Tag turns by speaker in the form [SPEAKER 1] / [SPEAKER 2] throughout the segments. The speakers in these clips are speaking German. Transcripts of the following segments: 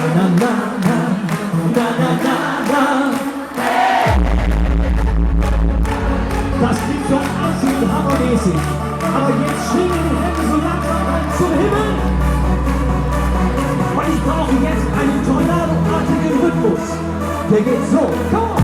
[SPEAKER 1] Na, na, na, na, na, na, na. Das klingt schon absolut hammermäßig. Aber jetzt schwingen die Hände so langsam rein zum Himmel. Und ich brauche jetzt einen tornadoartigen Rhythmus. Der geht so. Komm on.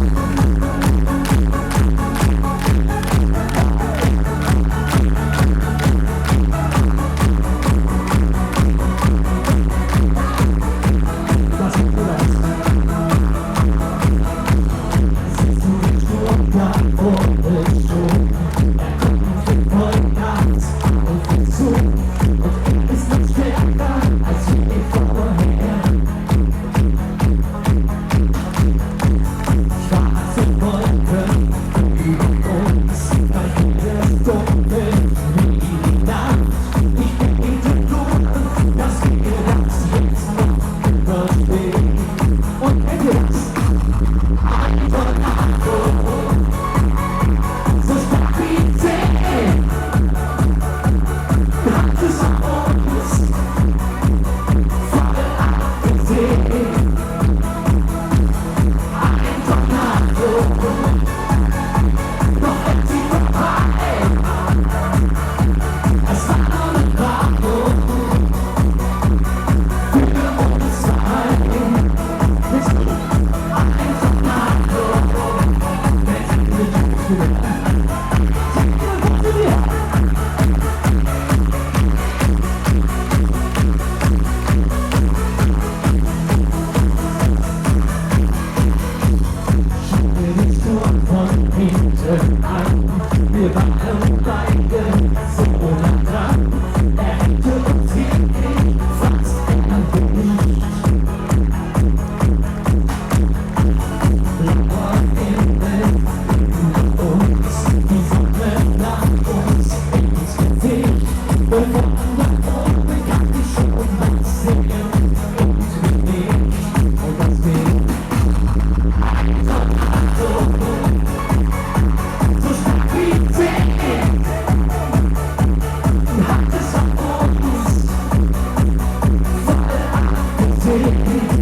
[SPEAKER 1] Wir waren beide so nah dran, er hätte uns wirklich fast erwischt. Blauer Himmel über uns, die Sonne nach uns ins Gesicht. Und von da oben kann ich schon was sehen und wie nicht. Und das Ding, ein Tornado. Hat es auf uns voll abgesehen.